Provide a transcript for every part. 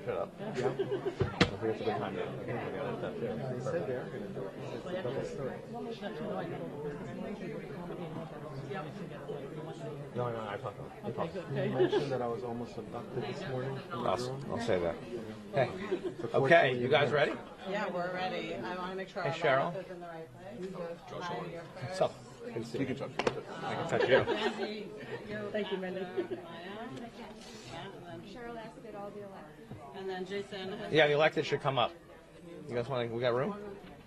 Shut up. Yeah. I think it's a good time to he said they are going to do it. It's a double story. No, I talked to him. You mentioned that I was almost abducted this morning. I'll say that. Okay. Okay, you guys ready? Yeah, we're ready. I want to make sure our Cheryl. is in the right place. Hi, you're first. So, you can touch. I can touch you. Thank you, Mindy. Cheryl asked that all the elected. And then Jason. Yeah, the elected should come up. You guys want to? We got room?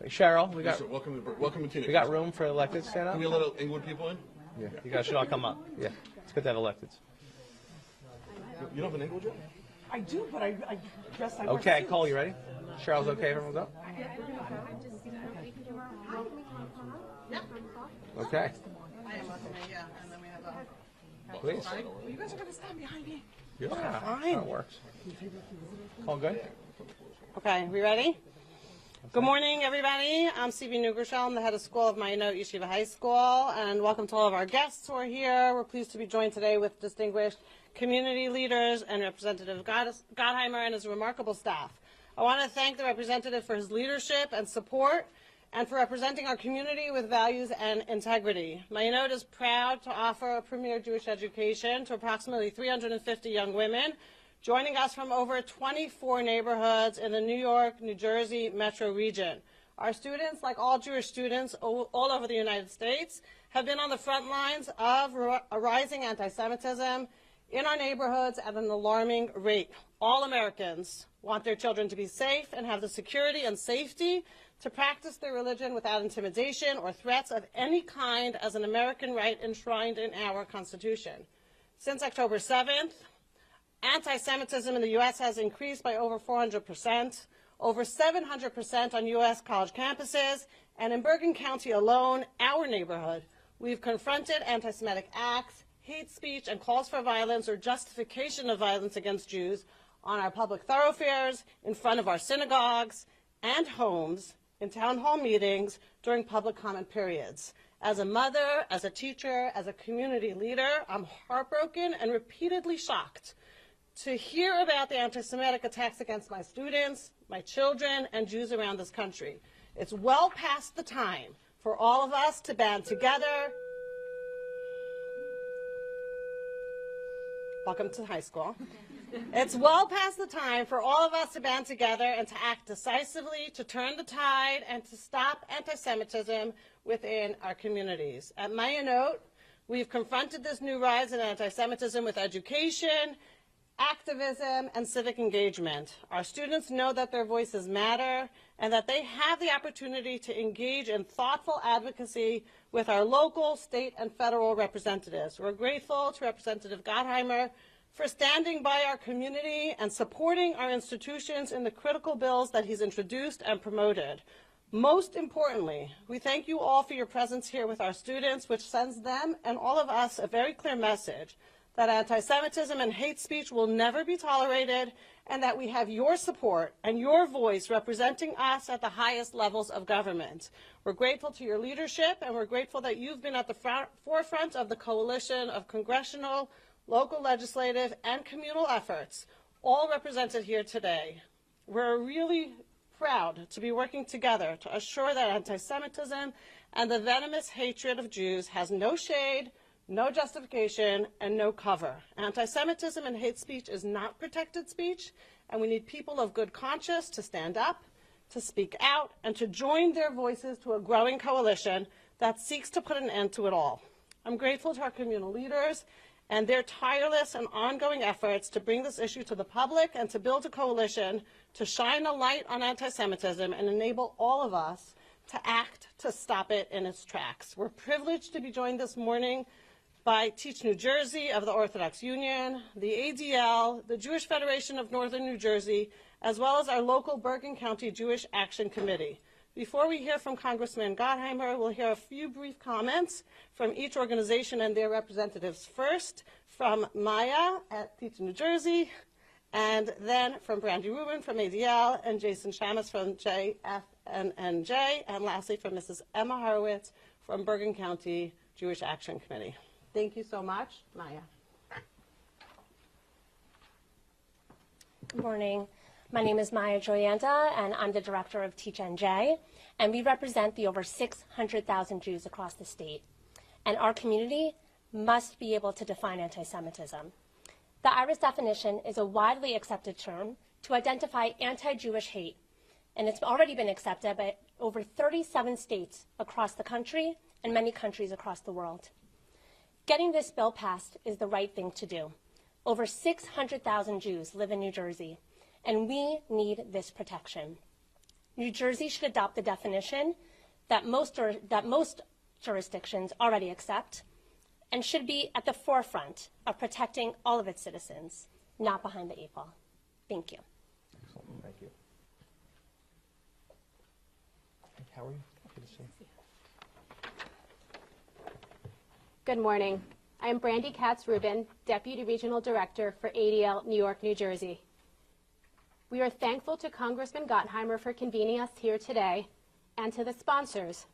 Hey, Cheryl, we got. Yes, welcome to We got room for elected stand up? Can we let England people in? Yeah. You guys should all come up. Yeah. It's good to have electeds. You don't have an England yet? I do, but I guess I Okay, Cole, you ready? Cheryl's okay if everyone's up? Okay. I am welcome, yeah. And then we have a. Please. You guys are going to stand behind me. Yeah, fine. That works. Cole, good? Okay, we ready? Good morning, everybody. I'm C.B. Nugershell. I'm the head of school of Mayinot Yeshiva High School, and welcome to all of our guests who are here. We're pleased to be joined today with distinguished community leaders and Representative Gottheimer and his remarkable staff. I want to thank the representative for his leadership and support and for representing our community with values and integrity. Mayinot is proud to offer a premier Jewish education to approximately 350 young women, joining us from over 24 neighborhoods in the New York, New Jersey metro region. Our students, like all Jewish students all over the United States, have been on the front lines of a rising anti-Semitism in our neighborhoods at an alarming rate. All Americans want their children to be safe and have the security and safety to practice their religion without intimidation or threats of any kind as an American right enshrined in our Constitution. Since October 7th, anti-Semitism in the U.S. has increased by over 400%, over 700% on U.S. college campuses, and in Bergen County alone, our neighborhood, we've confronted anti-Semitic acts, hate speech, and calls for violence or justification of violence against Jews on our public thoroughfares, in front of our synagogues and homes, in town hall meetings, during public comment periods. As a mother, as a teacher, as a community leader, I'm heartbroken and repeatedly shocked to hear about the anti-Semitic attacks against my students, my children, and Jews around this country. It's well past the time for all of us to band together. Welcome to high school. It's well past the time for all of us to band together and to act decisively to turn the tide and to stop anti-Semitism within our communities. At Mayinot, we've confronted this new rise in anti-Semitism with education, activism, and civic engagement. Our students know that their voices matter and that they have the opportunity to engage in thoughtful advocacy with our local, state, and federal representatives. We're grateful to Representative Gottheimer for standing by our community and supporting our institutions in the critical bills that he's introduced and promoted. Most importantly, we thank you all for your presence here with our students, which sends them and all of us a very clear message that anti-Semitism and hate speech will never be tolerated, and that we have your support and your voice representing us at the highest levels of government. We're grateful to your leadership, and we're grateful that you've been at the forefront of the coalition of congressional, local legislative, and communal efforts, all represented here today. We're really proud to be working together to assure that anti-Semitism and the venomous hatred of Jews has no shade, no justification, and no cover. Anti-Semitism and hate speech is not protected speech, and we need people of good conscience to stand up, to speak out, and to join their voices to a growing coalition that seeks to put an end to it all. I'm grateful to our communal leaders and their tireless and ongoing efforts to bring this issue to the public and to build a coalition to shine a light on anti-Semitism and enable all of us to act to stop it in its tracks. We're privileged to be joined this morning by Teach New Jersey of the Orthodox Union, the ADL, the Jewish Federation of Northern New Jersey, as well as our local Bergen County Jewish Action Committee. Before we hear from Congressman Gottheimer, we'll hear a few brief comments from each organization and their representatives. First, from Maya at Teach New Jersey, And then from Brandy Rubin from ADL, and Jason Shamus from JFNNJ, and lastly from Mrs. Emma Horowitz from Bergen County Jewish Action Committee. Thank you so much. Maya. Good morning. My name is Maya Joyanda, and I'm the director of Teach NJ, and we represent the over 600,000 Jews across the state. And our community must be able to define anti-Semitism. The IRIS definition is a widely accepted term to identify anti-Jewish hate, and it's already been accepted by over 37 states across the country and many countries across the world. Getting this bill passed is the right thing to do. Over 600,000 Jews live in New Jersey, and we need this protection. New Jersey should adopt the definition that most jurisdictions already accept, and should be at the forefront of protecting all of its citizens, not behind the eight ball. Thank you. Excellent. Thank you. How are you? Good to see you. Good morning. I am Brandy Katz-Rubin, Deputy Regional Director for ADL New York, New Jersey. We are thankful to Congressman Gottheimer for convening us here today, and to the sponsors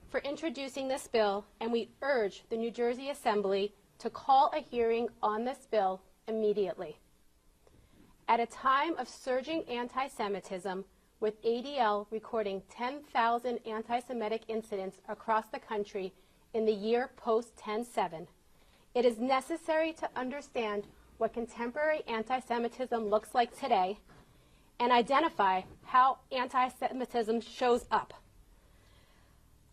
for introducing this bill, and we urge the New Jersey Assembly to call a hearing on this bill immediately. At a time of surging anti-Semitism, with ADL recording 10,000 anti-Semitic incidents across the country in the year post-10/7, it is necessary to understand what contemporary anti-Semitism looks like today and identify how anti-Semitism shows up.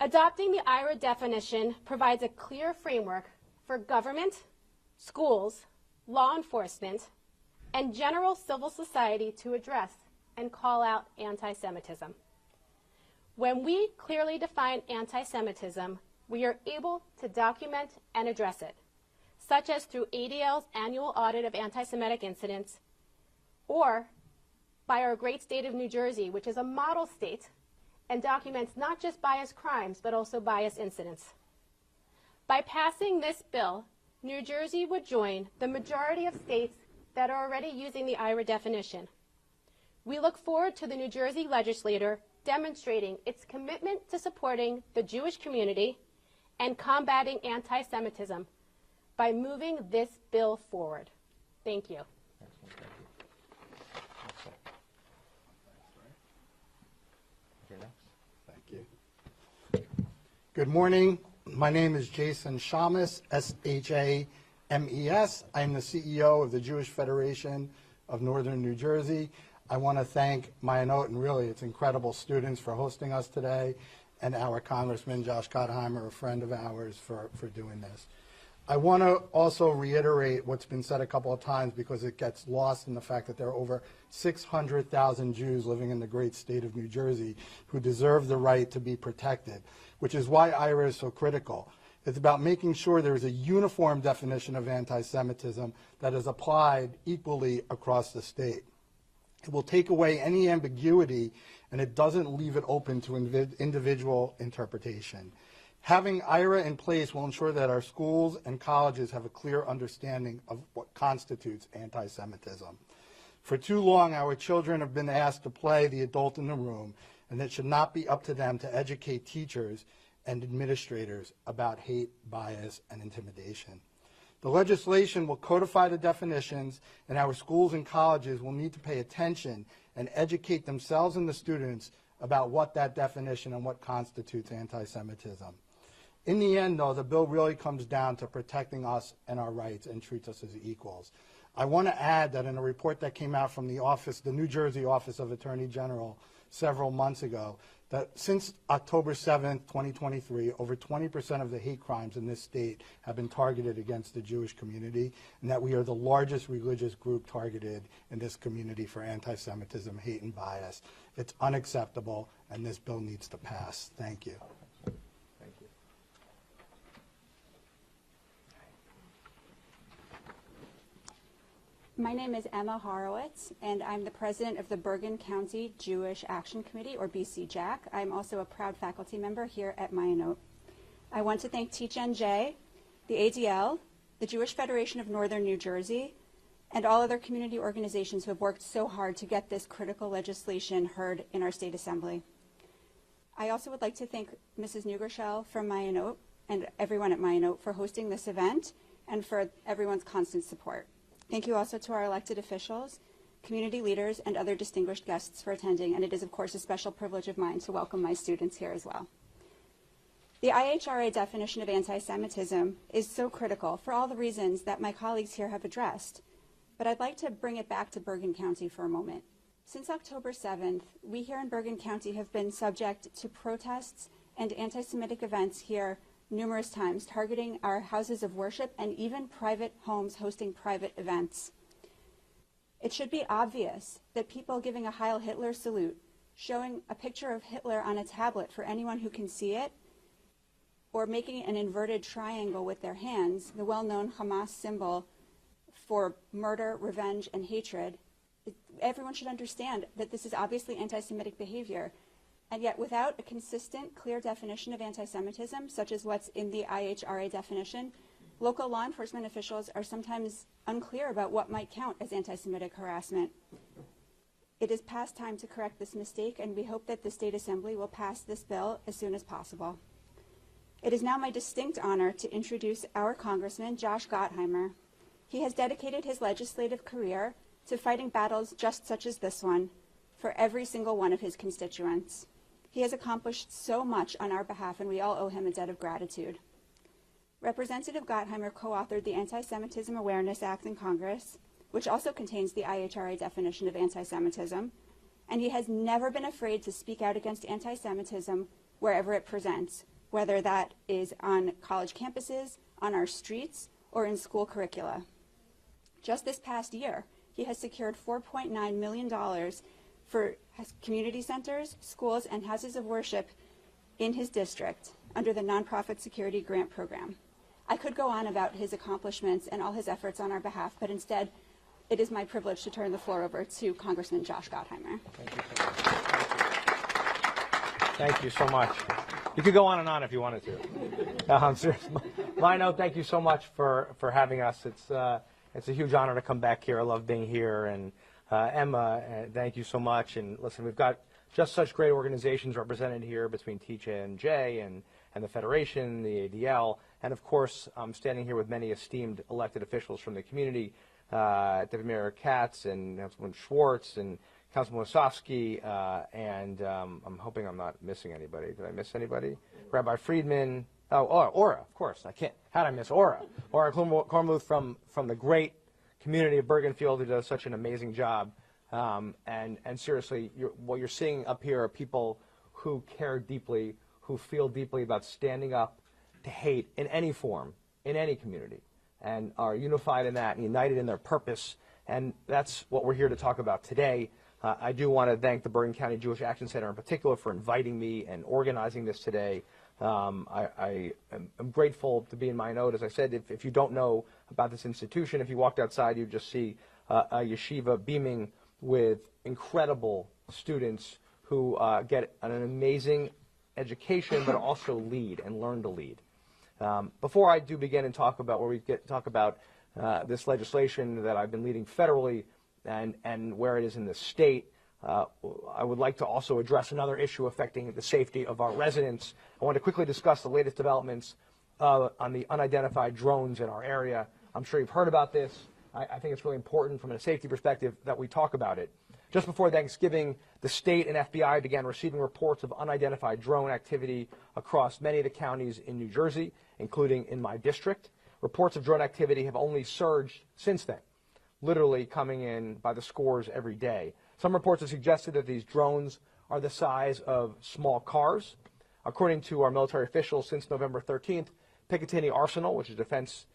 Adopting the IRA definition provides a clear framework for government, schools, law enforcement, and general civil society to address and call out anti-Semitism. When we clearly define anti-Semitism, we are able to document and address it, such as through ADL's annual audit of anti-Semitic incidents, or by our great state of New Jersey, which is a model state and documents not just bias crimes, but also bias incidents. By passing this bill, New Jersey would join the majority of states that are already using the IRA definition. We look forward to the New Jersey legislature demonstrating its commitment to supporting the Jewish community and combating anti-Semitism by moving this bill forward. Thank you. Excellent. Thank you. You're next. Thank you. Good morning. My name is Jason Shamus, S-H-A-M-E-S. I'm the CEO of the Jewish Federation of Northern New Jersey. I want to thank Maya Note and really its incredible students for hosting us today, and our Congressman Josh Gottheimer, a friend of ours, for doing this. I want to also reiterate what's been said a couple of times because it gets lost in the fact that there are over 600,000 Jews living in the great state of New Jersey who deserve the right to be protected, which is why IRA is so critical. It's about making sure there is a uniform definition of anti-Semitism that is applied equally across the state. It will take away any ambiguity, and it doesn't leave it open to individual interpretation. Having IRA in place will ensure that our schools and colleges have a clear understanding of what constitutes anti-Semitism. For too long, our children have been asked to play the adult in the room, and it should not be up to them to educate teachers and administrators about hate, bias, and intimidation. The legislation will codify the definitions, and our schools and colleges will need to pay attention and educate themselves and the students about what that definition and what constitutes anti-Semitism. In the end, though, the bill really comes down to protecting us and our rights and treats us as equals. I want to add that in a report that came out from the New Jersey Office of Attorney General several months ago, that since October 7th, 2023, over 20% of the hate crimes in this state have been targeted against the Jewish community, and that we are the largest religious group targeted in this community for anti-Semitism, hate, and bias. It's unacceptable, and this bill needs to pass. Thank you. Thank you. My name is Emma Horowitz, and I'm the president of the Bergen County Jewish Action Committee, or BCJAC. I'm also a proud faculty member here at Maya Note. I want to thank Teach NJ, the ADL, the Jewish Federation of Northern New Jersey, and all other community organizations who have worked so hard to get this critical legislation heard in our state assembly. I also would like to thank Mrs. Neugershell from Maya and everyone at Maya for hosting this event and for everyone's constant support. Thank you also to our elected officials, community leaders, and other distinguished guests for attending, and it is of course a special privilege of mine to welcome my students here as well. The IHRA definition of anti-Semitism is so critical for all the reasons that my colleagues here have addressed, but I'd like to bring it back to Bergen County for a moment. Since October 7th, we here in Bergen County have been subject to protests and anti-Semitic events here numerous times, targeting our houses of worship and even private homes hosting private events. It should be obvious that people giving a Heil Hitler salute, showing a picture of Hitler on a tablet for anyone who can see it, or making an inverted triangle with their hands, the well-known Hamas symbol for murder, revenge, and hatred, everyone should understand that this is obviously anti-Semitic behavior. And yet, without a consistent, clear definition of anti-Semitism, such as what's in the IHRA definition, local law enforcement officials are sometimes unclear about what might count as anti-Semitic harassment. It is past time to correct this mistake, and we hope that the State Assembly will pass this bill as soon as possible. It is now my distinct honor to introduce our Congressman, Josh Gottheimer. He has dedicated his legislative career to fighting battles just such as this one for every single one of his constituents. He has accomplished so much on our behalf, and we all owe him a debt of gratitude. Representative Gottheimer co-authored the Anti-Semitism Awareness Act in Congress, which also contains the IHRA definition of anti-Semitism, and he has never been afraid to speak out against anti-Semitism wherever it presents, whether that is on college campuses, on our streets, or in school curricula. Just this past year, he has secured $4.9 million for community centers, schools, and houses of worship in his district under the Nonprofit Security Grant Program. I could go on about his accomplishments and all his efforts on our behalf, but instead, it is my privilege to turn the floor over to Congressman Josh Gottheimer. Thank you so much. You could go on and on if you wanted to. Seriously, Maya, thank you so much for having us. It's a huge honor to come back here. I love being here. And Emma, thank you so much. And listen, we've got just such great organizations represented here between Teach and Jay and the Federation, the ADL, and of course, I'm standing here with many esteemed elected officials from the community, Deputy Mayor Katz and Councilman Schwartz and Councilman Wasowski, and I'm hoping I'm not missing anybody. Did I miss anybody? Rabbi Friedman. Oh, Ora, of course. I can't. How did I miss Ora? Ora Kornmuth from the great community of Bergenfield, who does such an amazing job. And seriously, what you're seeing up here are people who care deeply, who feel deeply about standing up to hate in any form, in any community, and are unified in that and united in their purpose. And that's what we're here to talk about today. I do want to thank the Bergen County Jewish Action Center in particular for inviting me and organizing this today. I am grateful to be in Maya. As I said, if you don't know about this institution, if you walked outside, you'd just see a yeshiva beaming with incredible students who get an amazing education, but also lead and learn to lead. Before I do begin and talk about this legislation that I've been leading federally and where it is in the state, I would like to also address another issue affecting the safety of our residents. I want to quickly discuss the latest developments on the unidentified drones in our area. I'm sure you've heard about this. I think it's really important from a safety perspective that we talk about it. Just before Thanksgiving, the state and FBI began receiving reports of unidentified drone activity across many of the counties in New Jersey, including in my district. Reports of drone activity have only surged since then, literally coming in by the scores every day. Some reports have suggested that these drones are the size of small cars. According to our military officials, since November 13th, Picatinny Arsenal, which is a defense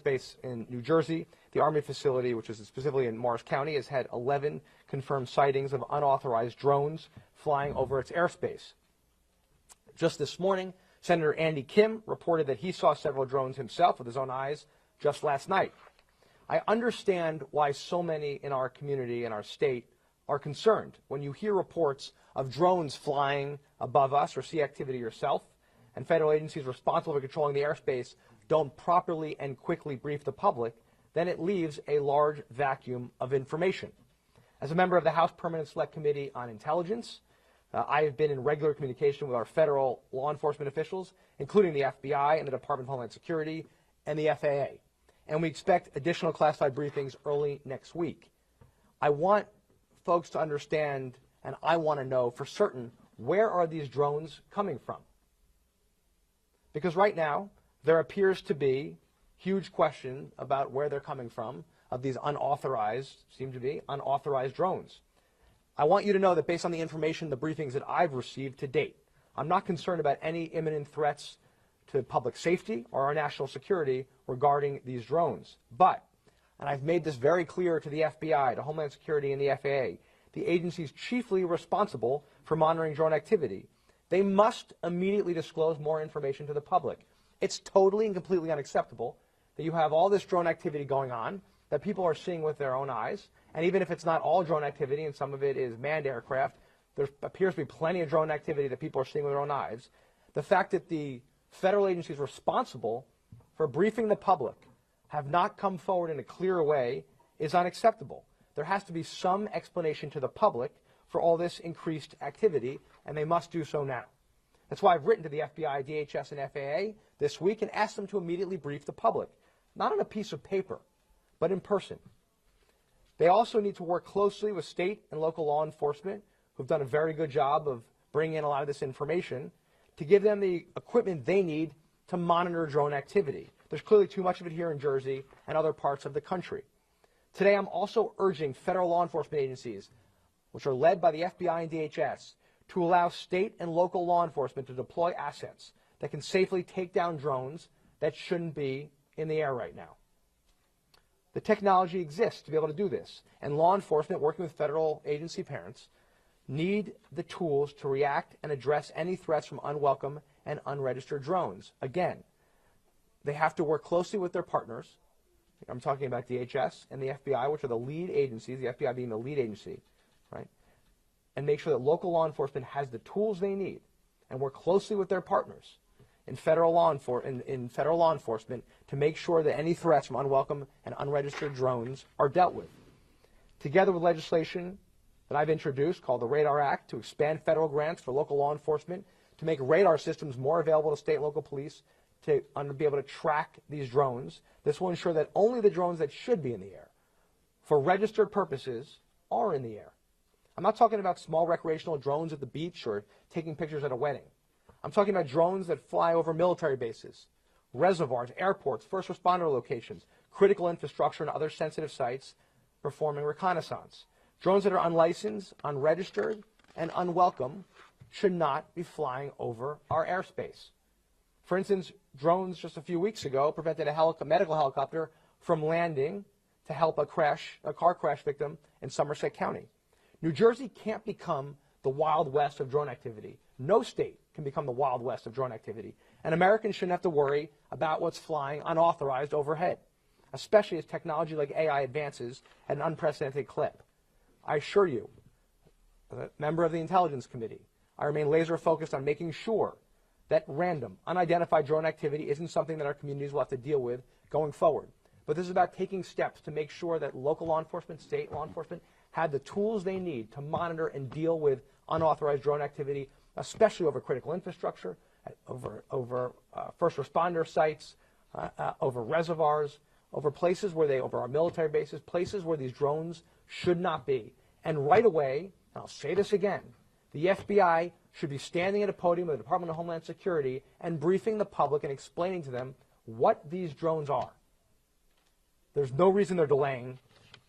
base in New Jersey, the Army facility, which is specifically in Morris County, has had 11 confirmed sightings of unauthorized drones flying over its airspace. Just this morning, Senator Andy Kim reported that he saw several drones himself with his own eyes just last night. I understand why so many in our community and our state are concerned when you hear reports of drones flying above us or see activity yourself, and federal agencies responsible for controlling the airspace don't properly and quickly brief the public then it leaves a large vacuum of information. As a member of the House Permanent Select Committee on Intelligence, I have been in regular communication with our federal law enforcement officials, including the FBI and the Department of Homeland Security and the FAA. And we expect additional classified briefings early next week. I want folks to understand, and I want to know for certain, where are these drones coming from? Because right now, there appears to be huge question about where they're coming from, of these seem to be unauthorized drones. I want you to know that based on the information, the briefings that I've received to date, I'm not concerned about any imminent threats to public safety or our national security regarding these drones. But, and I've made this very clear to the FBI, to Homeland Security, and the FAA, the agencies chiefly responsible for monitoring drone activity, they must immediately disclose more information to the public. It's totally and completely unacceptable that you have all this drone activity going on that people are seeing with their own eyes, and even if it's not all drone activity and some of it is manned aircraft, there appears to be plenty of drone activity that people are seeing with their own eyes. The fact that the federal agencies responsible for briefing the public have not come forward in a clear way is unacceptable. There has to be some explanation to the public for all this increased activity, and they must do so now. That's why I've written to the FBI, DHS, and FAA this week and asked them to immediately brief the public, not on a piece of paper, but in person. They also need to work closely with state and local law enforcement, who've done a very good job of bringing in a lot of this information, to give them the equipment they need to monitor drone activity. There's clearly too much of it here in Jersey and other parts of the country. Today, I'm also urging federal law enforcement agencies, which are led by the FBI and DHS, to allow state and local law enforcement to deploy assets that can safely take down drones that shouldn't be in the air right now. The technology exists to be able to do this, and law enforcement, working with federal agency parents, need the tools to react and address any threats from unwelcome and unregistered drones. Again, they have to work closely with their partners. I'm talking about DHS and the FBI, which are the lead agencies, the FBI being the lead agency, right? And make sure that local law enforcement has the tools they need and work closely with their partners in federal law enforcement to make sure that any threats from unwelcome and unregistered drones are dealt with. Together with legislation that I've introduced called the Radar Act to expand federal grants for local law enforcement to make radar systems more available to state and local police to be able to track these drones. This will ensure that only the drones that should be in the air for registered purposes are in the air. I'm not talking about small recreational drones at the beach or taking pictures at a wedding. I'm talking about drones that fly over military bases, reservoirs, airports, first responder locations, critical infrastructure, and other sensitive sites performing reconnaissance. Drones that are unlicensed, unregistered, and unwelcome should not be flying over our airspace. For instance, drones just a few weeks ago prevented a medical helicopter from landing to help a car crash victim in Somerset County. New Jersey can't become the Wild West of drone activity. No state can become the Wild West of drone activity. And Americans shouldn't have to worry about what's flying unauthorized overhead, especially as technology like AI advances at an unprecedented clip. I assure you, as a member of the Intelligence Committee, I remain laser focused on making sure that random, unidentified drone activity isn't something that our communities will have to deal with going forward. But this is about taking steps to make sure that local law enforcement, state law enforcement, have the tools they need to monitor and deal with unauthorized drone activity, especially over critical infrastructure, over first responder sites, over reservoirs, over our military bases, places where these drones should not be. And right away, and I'll say this again, the FBI should be standing at a podium with the Department of Homeland Security and briefing the public and explaining to them what these drones are. There's no reason they're delaying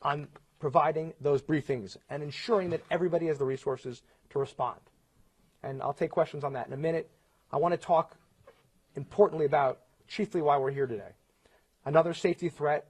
on providing those briefings and ensuring that everybody has the resources to respond. And I'll take questions on that in a minute. I want to talk importantly about chiefly why we're here today. Another safety threat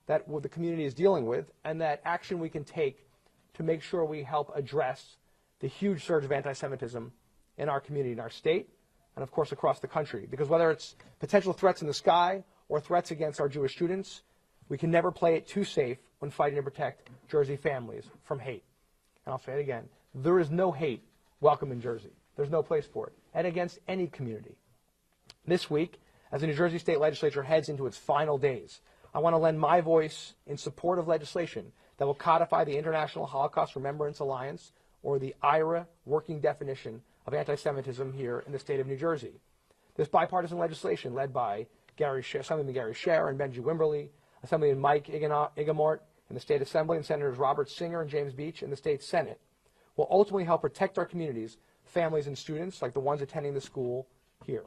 that the community is dealing with, and that action we can take to make sure we help address the huge surge of anti-Semitism in our community, in our state, and of course across the country. Because whether it's potential threats in the sky or threats against our Jewish students, we can never play it too safe when fighting to protect Jersey families from hate. And I'll say it again, there is no hate welcome in Jersey. There's no place for it, and against any community. This week, as the New Jersey State Legislature heads into its final days, I want to lend my voice in support of legislation that will codify the International Holocaust Remembrance Alliance, or the IRA, working definition of anti-Semitism here in the state of New Jersey. This bipartisan legislation, led by Assemblyman Gary Scher and Benji Wimberly, Assemblyman Mike Igamort in the State Assembly, and Senators Robert Singer and James Beach in the State Senate, will ultimately help protect our communities, families, and students like the ones attending the school here.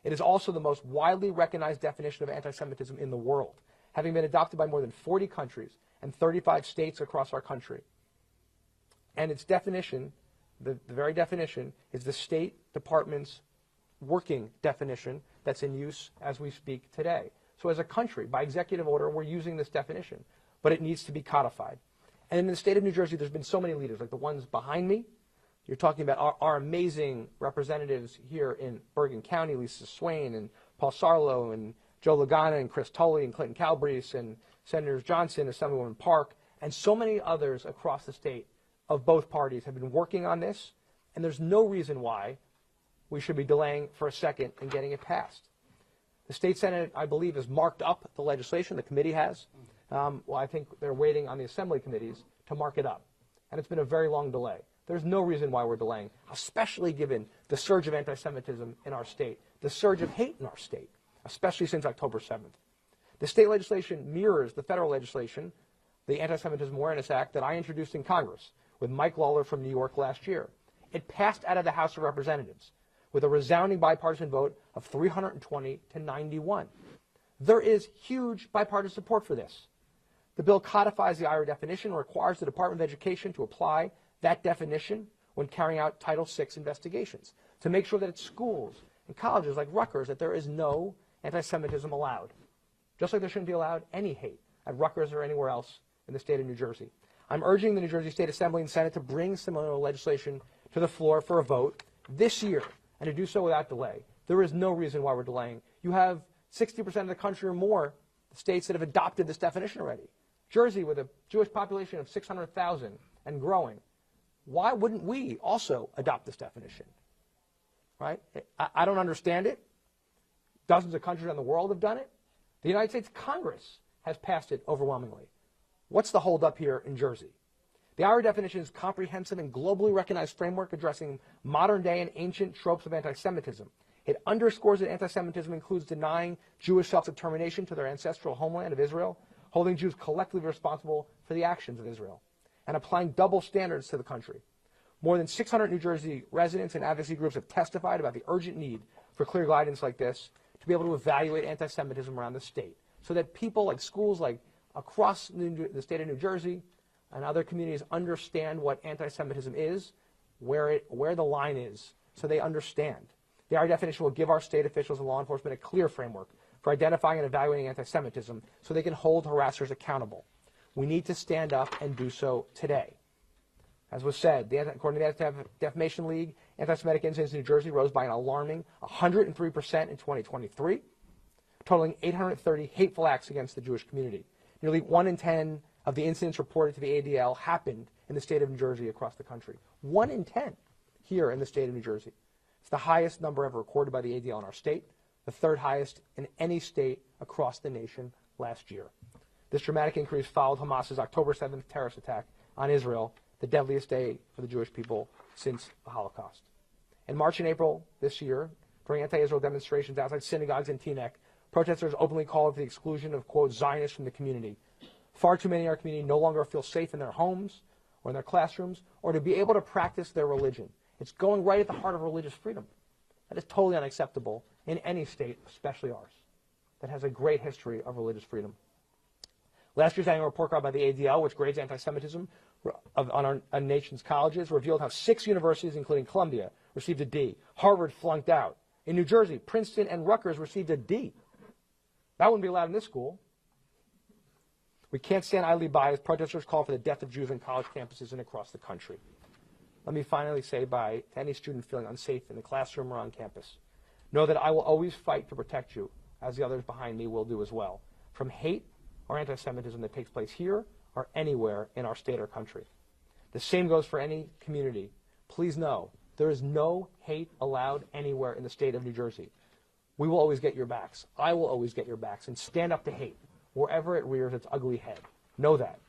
It is also the most widely recognized definition of anti-Semitism in the world, having been adopted by more than 40 countries and 35 states across our country. And its definition, the very definition, is the State Department's working definition that's in use as we speak today. So as a country, by executive order, we're using this definition, but it needs to be codified. And in the state of New Jersey, there's been so many leaders, like the ones behind me. You're talking about our amazing representatives here in Bergen County, Lisa Swain and Paul Sarlo and Joe Lagana and Chris Tully and Clinton Calabrese and Senators Johnson, Assemblywoman Park, and so many others across the state of both parties have been working on this, and there's no reason why we should be delaying for a second in getting it passed. The state Senate, I believe, has marked up the legislation. The committee has. Well, I think they're waiting on the assembly committees to mark it up, and it's been a very long delay. There's no reason why we're delaying, especially given the surge of anti-Semitism in our state, the surge of hate in our state, especially since October 7th. The state legislation mirrors the federal legislation, the Anti-Semitism Awareness Act, that I introduced in Congress with Mike Lawler from New York last year. It passed out of the House of Representatives with a resounding bipartisan vote of 320 to 91. There is huge bipartisan support for this. The bill codifies the IRA definition and requires the Department of Education to apply that definition when carrying out Title VI investigations to make sure that at schools and colleges like Rutgers that there is no anti-Semitism allowed, just like there shouldn't be allowed any hate at Rutgers or anywhere else in the state of New Jersey. I'm urging the New Jersey State Assembly and Senate to bring similar legislation to the floor for a vote this year, and to do so without delay. There is no reason why we're delaying. You have 60% of the country or more states that have adopted this definition already. Jersey, with a Jewish population of 600,000 and growing, why wouldn't we also adopt this definition? Right? I don't understand it. Dozens of countries around the world have done it. The United States Congress has passed it overwhelmingly. What's the holdup here in Jersey? The IRA definition is a comprehensive and globally recognized framework addressing modern-day and ancient tropes of anti-Semitism. It underscores that anti-Semitism includes denying Jewish self-determination to their ancestral homeland of Israel, holding Jews collectively responsible for the actions of Israel, and applying double standards to the country. More than 600 New Jersey residents and advocacy groups have testified about the urgent need for clear guidance like this to be able to evaluate anti-Semitism around the state, so that people like schools like across the state of New Jersey and other communities understand what anti-Semitism is, where the line is, so they understand. The IRA definition will give our state officials and law enforcement a clear framework for identifying and evaluating anti-Semitism so they can hold harassers accountable. We need to stand up and do so today. As was said, according to the Anti-Defamation League, anti-Semitic incidents in New Jersey rose by an alarming 103% in 2023, totaling 830 hateful acts against the Jewish community. Nearly 1 in 10 of the incidents reported to the ADL happened in the state of New Jersey across the country. 1 in 10 here in the state of New Jersey. It's the highest number ever recorded by the ADL in our state, the third highest in any state across the nation last year. This dramatic increase followed Hamas's October 7th terrorist attack on Israel, the deadliest day for the Jewish people since the Holocaust. In March and April this year, during anti-Israel demonstrations outside synagogues in Teaneck, protesters openly called for the exclusion of, quote, Zionists from the community. Far too many in our community no longer feel safe in their homes or in their classrooms or to be able to practice their religion. It's going right at the heart of religious freedom. That is totally unacceptable in any state, especially ours, that has a great history of religious freedom. Last year's annual report card by the ADL, which grades anti-Semitism on our nation's colleges, revealed how 6 universities, including Columbia, received a D. Harvard flunked out. In New Jersey, Princeton and Rutgers received a D. That wouldn't be allowed in this school. We can't stand idly by as protesters call for the death of Jews on college campuses and across the country. Let me finally say bye to any student feeling unsafe in the classroom or on campus. Know that I will always fight to protect you, as the others behind me will do as well, from hate or anti-Semitism that takes place here or anywhere in our state or country. The same goes for any community. Please know there is no hate allowed anywhere in the state of New Jersey. We will always get your backs. I will always get your backs and stand up to hate. wherever it rears its ugly head. Know that.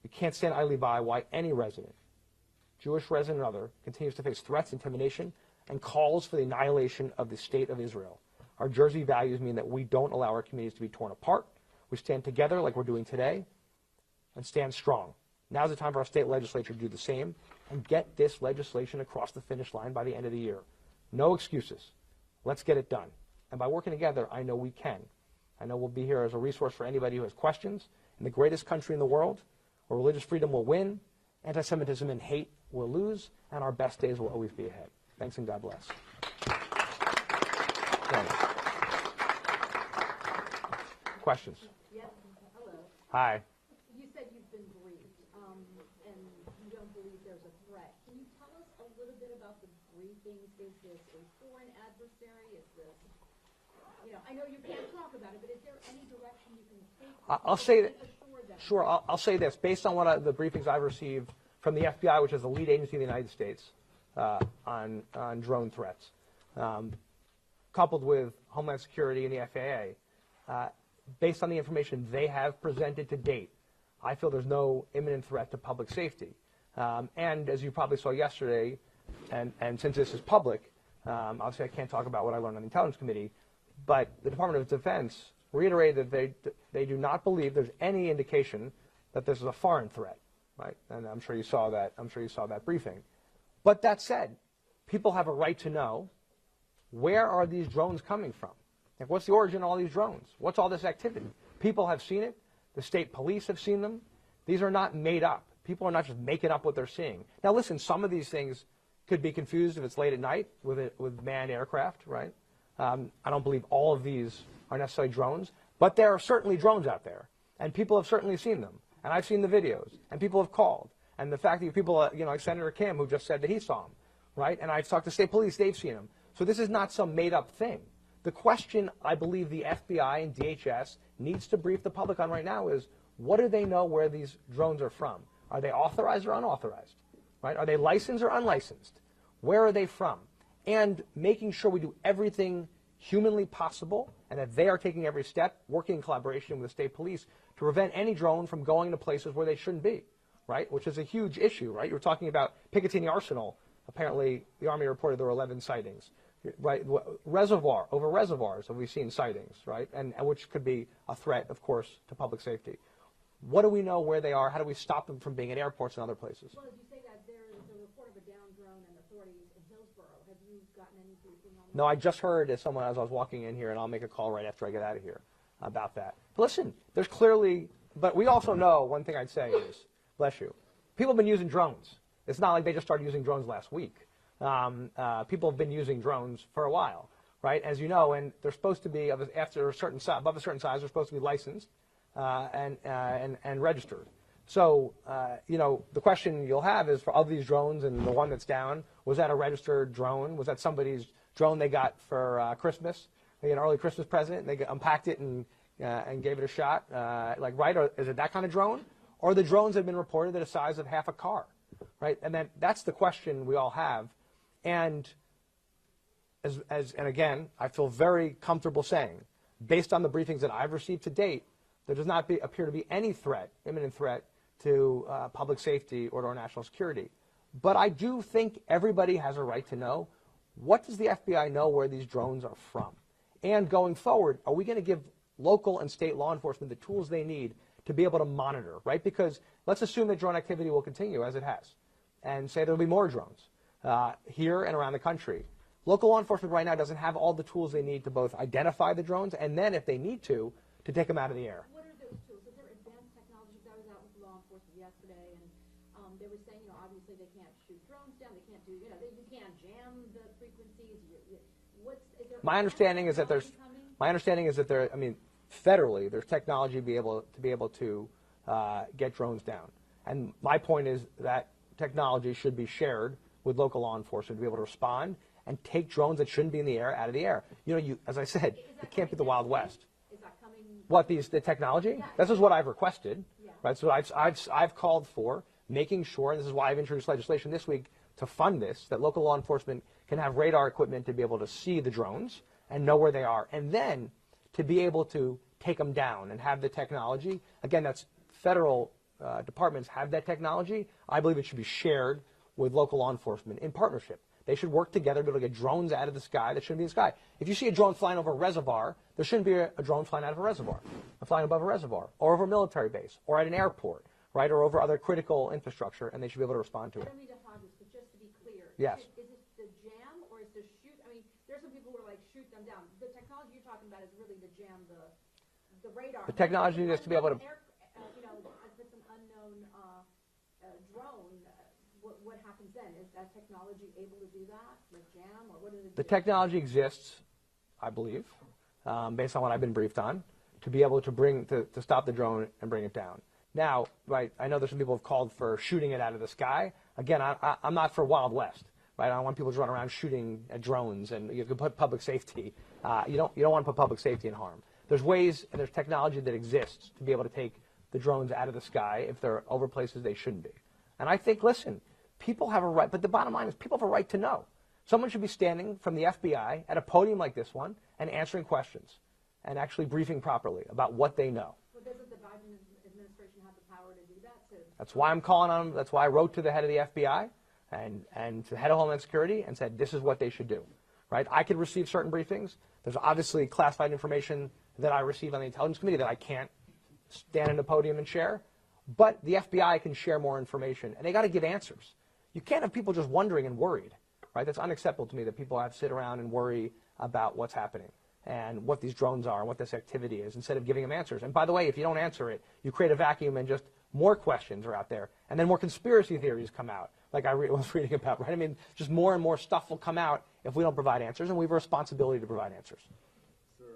We can't stand idly by why any resident, Jewish resident or other, continues to face threats, intimidation, and calls for the annihilation of the state of Israel. Our Jersey values mean that we don't allow our communities to be torn apart. We stand together like we're doing today and stand strong. Now's the time for our state legislature to do the same and get this legislation across the finish line by the end of the year. No excuses. Let's get it done. And by working together, I know we can. I know we'll be here as a resource for anybody who has questions. In the greatest country in the world, where religious freedom will win, anti-Semitism and hate will lose, and our best days will always be ahead. Thanks and God bless. Thanks. Questions? Yes. Hello. Hi. You said you've been briefed, and you don't believe there's a threat. Can you tell us a little bit about the briefings? Is this a foreign adversary? Is this, I know you can't talk about it, but is there any direction you can take? I'll say that. Sure. I'll say this. Based on the briefings I've received from the FBI, which is the lead agency in the United States on drone threats, coupled with Homeland Security and the FAA, based on the information they have presented to date, I feel there's no imminent threat to public safety. And as you probably saw yesterday, and since this is public, obviously I can't talk about what I learned on the Intelligence Committee, but the Department of Defense reiterated that they do not believe there's any indication that this is a foreign threat, right? And I'm sure you saw that. I'm sure you saw that briefing. But that said, people have a right to know, where are these drones coming from? Like, what's the origin of all these drones? What's all this activity? People have seen it. The state police have seen them. These are not made up. People are not just making up what they're seeing. Now, listen, some of these things could be confused if it's late at night with manned aircraft, right? I don't believe all of these are necessarily drones, but there are certainly drones out there, and people have certainly seen them, and I've seen the videos, and people have called, and the fact that people, like Senator Kim, who just said that he saw them, right? And I've talked to state police, they've seen them. So this is not some made-up thing. The question I believe the FBI and DHS needs to brief the public on right now is, what do they know where these drones are from? Are they authorized or unauthorized? Right? Are they licensed or unlicensed? Where are they from? And making sure we do everything humanly possible and that they are taking every step, working in collaboration with the state police to prevent any drone from going to places where they shouldn't be, right? Which is a huge issue, right? You're talking about Picatinny Arsenal. Apparently, the Army reported there were 11 sightings. Right, over reservoirs have we seen sightings, right? And which could be a threat, of course, to public safety. What do we know where they are? How do we stop them from being at airports and other places? Well, as you say that, there is a report of a downed drone and authorities in Hillsborough. Have you gotten any briefing on that? No, I just heard as I was walking in here, and I'll make a call right after I get out of here about that. But listen, there's clearly, but we also know, one thing I'd say is, bless you, people have been using drones. It's not like they just started using drones last week. People have been using drones for a while, right? As you know, and they're supposed to be after a certain size, above a certain size, they're supposed to be licensed and registered. So, the question you'll have is, of these drones and the one that's down, was that a registered drone? Was that somebody's drone they got for Christmas, an early Christmas present? They unpacked it and gave it a shot, right? Or is it that kind of drone? Or the drones have been reported at a size of half a car, right? And that's the question we all have. And and again, I feel very comfortable saying, based on the briefings that I've received to date, there does not appear to be any imminent threat to public safety or to our national security. But I do think everybody has a right to know, what does the FBI know where these drones are from? And going forward, are we going to give local and state law enforcement the tools they need to be able to monitor, right? Because let's assume that drone activity will continue as it has, and say there will be more drones here and around the country. Local law enforcement right now doesn't have all the tools they need to both identify the drones and then, if they need to take them out of the air. What are those tools? Is there advanced technologies? I was out with law enforcement yesterday, and they were saying, obviously they can't shoot drones down. They can't do, you can't jam the frequencies. My understanding is that federally, there's technology to be able to get drones down. And my point is that technology should be shared with local law enforcement to be able to respond and take drones that shouldn't be in the air out of the air. As I said, it can't be the Wild West. Is that coming? What, the technology? Yeah. This is what I've requested, yeah. right? So I've called for making sure, and this is why I've introduced legislation this week to fund this, that local law enforcement can have radar equipment to be able to see the drones and know where they are, and then to be able to take them down and have the technology. Again, that's federal departments have that technology. I believe it should be shared with local law enforcement in partnership. They should work together to be able to get drones out of the sky that shouldn't be in the sky. If you see a drone flying over a reservoir, there shouldn't be a drone flying out of a reservoir, flying above a reservoir, or over a military base, or at an airport, right, or over other critical infrastructure, and they should be able to respond to I it. don't mean to hog this, but just to be clear. Yes. Is it the jam or is the shoot? I mean, there's some people who are like, shoot them down. The technology you're talking about is really to jam the radar. The technology is to be able to... You know, if it's an unknown drone, what happens then? Is that technology able to do that? The jam, or what does it do? The technology exists, I believe, based on what I've been briefed on, to be able to stop the drone and bring it down. Now, right, I know there's some people who have called for shooting it out of the sky. Again, I'm not for Wild West, right? I don't want people to run around shooting at drones, and you can put public safety. You don't want to put public safety in harm. There's ways and there's technology that exists to be able to take the drones out of the sky if they're over places they shouldn't be. And I think, listen, people have a right, but the bottom line is people have a right to know. Someone should be standing from the FBI at a podium like this one and answering questions and actually briefing properly about what they know. Well, doesn't the Biden administration have the power to do that too? That's why I'm calling on them. That's why I wrote to the head of the FBI and to the head of Homeland Security and said this is what they should do. Right? I could receive certain briefings. There's obviously classified information that I receive on the Intelligence Committee that I can't stand in the podium and share. But the FBI can share more information, and they got to give answers. You can't have people just wondering and worried. Right? That's unacceptable to me that people have to sit around and worry about what's happening and what these drones are and what this activity is instead of giving them answers. And by the way, if you don't answer it, you create a vacuum and just more questions are out there. And then more conspiracy theories come out, like I was reading about, right? I mean, just more and more stuff will come out if we don't provide answers, and we have a responsibility to provide answers. Sir,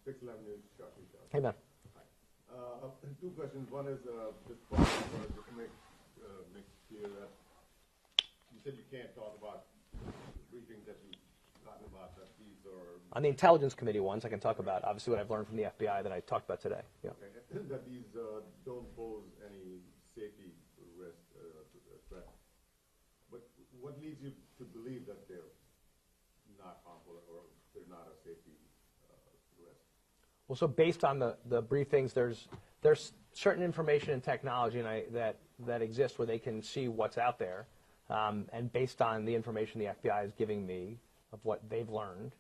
611 News, Shockley. Hey, man. Two questions. One is just to make clear that you said you can't talk about briefings that you've gotten about that these are... On the Intelligence Committee ones, I can talk about, obviously, what I've learned from the FBI that I talked about today. Yeah. Okay. That these don't pose any safety risk, threat. But what leads you to believe that they're not harmful or they're not a safety risk? Well, so based on the briefings, there's certain information and technology that exists where they can see what's out there. And based on the information the FBI is giving me of what they've learned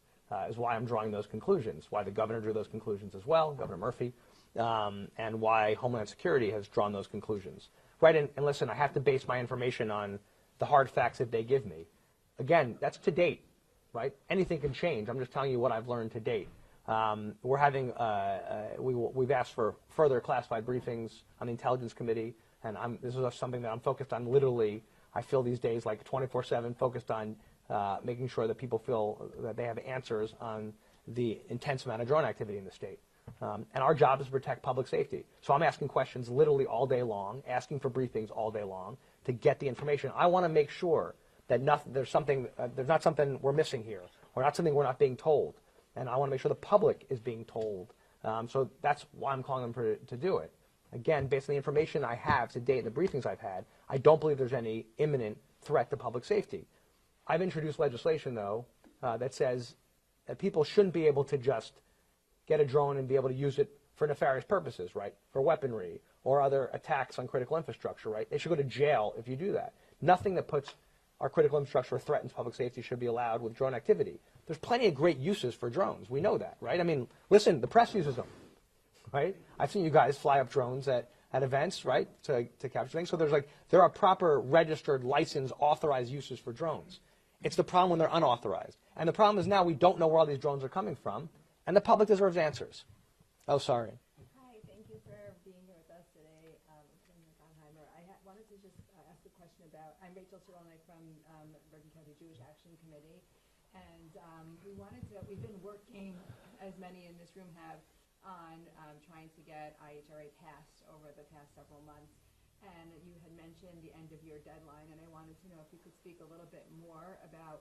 is why I'm drawing those conclusions, why the governor drew those conclusions as well, Governor Murphy, and why Homeland Security has drawn those conclusions. Right, and listen, I have to base my information on the hard facts that they give me. Again, that's to date, right? Anything can change. I'm just telling you what I've learned to date. We're having, we've asked for further classified briefings on the Intelligence Committee, and this is something that I'm focused on literally, I feel these days like 24/7, focused on making sure that people feel that they have answers on the intense amount of drone activity in the state. And our job is to protect public safety. So I'm asking questions literally all day long, asking for briefings all day long to get the information. I want to make sure that there's not something we're missing here, or not something we're not being told. And I want to make sure the public is being told. So that's why I'm calling them to do it. Again, based on the information I have to date and the briefings I've had, I don't believe there's any imminent threat to public safety. I've introduced legislation, though, that says that people shouldn't be able to just get a drone and be able to use it for nefarious purposes, right? For weaponry or other attacks on critical infrastructure, right? They should go to jail if you do that. Nothing that puts our critical infrastructure or threatens public safety should be allowed with drone activity. There's plenty of great uses for drones. We know that, right? I mean, listen, the press uses them, right? I've seen you guys fly up drones at events, right, to capture things. So there are proper registered, licensed, authorized uses for drones. It's the problem when they're unauthorized. And the problem is now we don't know where all these drones are coming from, and the public deserves answers. Oh, sorry. Hi, thank you for being here with us today, Gottheimer. I wanted to just ask a question about, I'm Rachel Ciroline from Bergen County Jewish Action Committee, and we've been working, as many in this room have, on trying to get IHRA passed over the past several months. And you had mentioned the end of year deadline, and I wanted to know if you could speak a little bit more about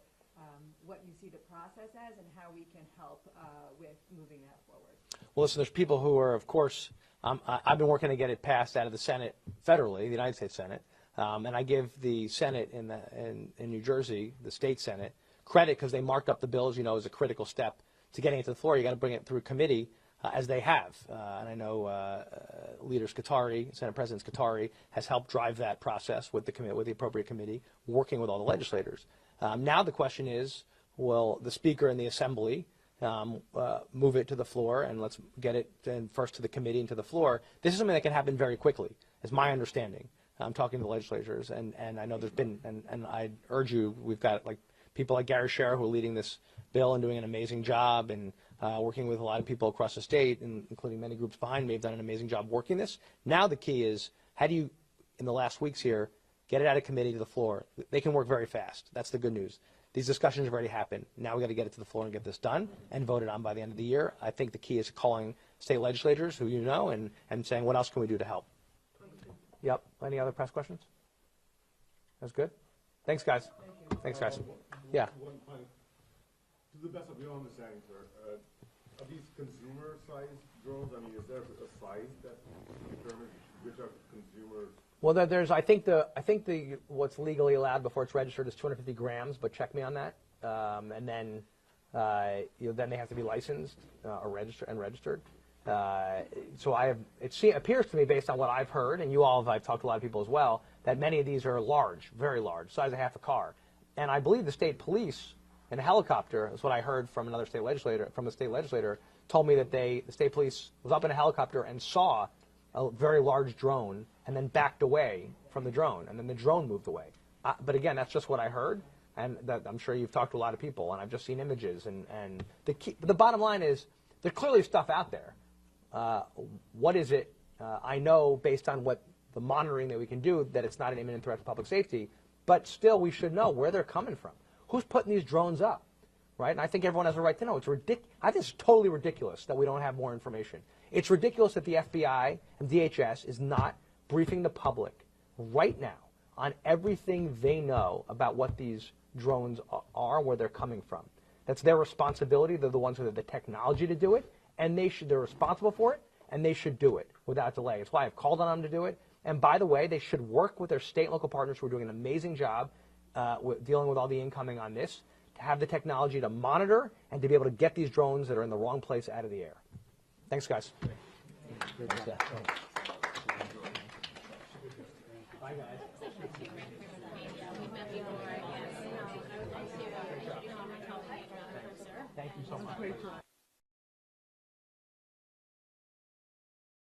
what you see the process as and how we can help with moving that forward. Well, listen, there's people who are, of course, I've been working to get it passed out of the Senate federally, the United States Senate, and I give the Senate in New Jersey, the state Senate, credit because they marked up the bill, as you know, as a critical step to getting it to the floor. You got to bring it through committee as they have. And I know leaders Qatari, Senate President Qatari, has helped drive that process with the appropriate committee, working with all the legislators. Now the question is, will the Speaker and the Assembly move it to the floor, and let's get it first to the committee and to the floor. This is something that can happen very quickly, is my understanding. I'm talking to the legislators, and I know there's been, and I urge you, we've got like people like Gary Scherer who are leading this bill and doing an amazing job, and working with a lot of people across the state, and including many groups behind me, have done an amazing job working this. Now the key is, how do you, in the last weeks here, get it out of committee to the floor? They can work very fast. That's the good news. These discussions have already happened. Now we've got to get it to the floor and get this done and voted on by the end of the year. I think the key is calling state legislators, who you know, and saying, what else can we do to help? Yep. Any other press questions? That's good. Thanks, guys. Thanks, guys. Yeah. One final, to the best of your understanding, sir, are these consumer-sized drones? I mean, is there a size that determines which are consumers? Well, there's I think what's legally allowed before it's registered is 250 grams, but check me on that. And then then they have to be licensed or registered. So it appears to me, based on what I've heard, and I've talked to a lot of people as well, that many of these are large, very large, size of half a car. And I believe the state police in a helicopter, is what I heard from a state legislator, told me that the state police was up in a helicopter and saw a very large drone and then backed away from the drone, and then the drone moved away. But again, that's just what I heard, and I'm sure you've talked to a lot of people, and I've just seen images. And the bottom line is, there's clearly stuff out there. What is it? I know, based on what the monitoring that we can do, that it's not an imminent threat to public safety, but still we should know where they're coming from. Who's putting these drones up, right? And I think everyone has a right to know. I think it's totally ridiculous that we don't have more information. It's ridiculous that the FBI and DHS is not briefing the public right now on everything they know about what these drones are, where they're coming from. That's their responsibility. They're the ones who have the technology to do it, and they're responsible for it, and they should do it without delay. It's why I've called on them to do it. And by the way, they should work with their state and local partners who are doing an amazing job dealing with all the incoming on this, to have the technology to monitor and to be able to get these drones that are in the wrong place out of the air. Thanks, guys. Bye, guys. Thank you so much.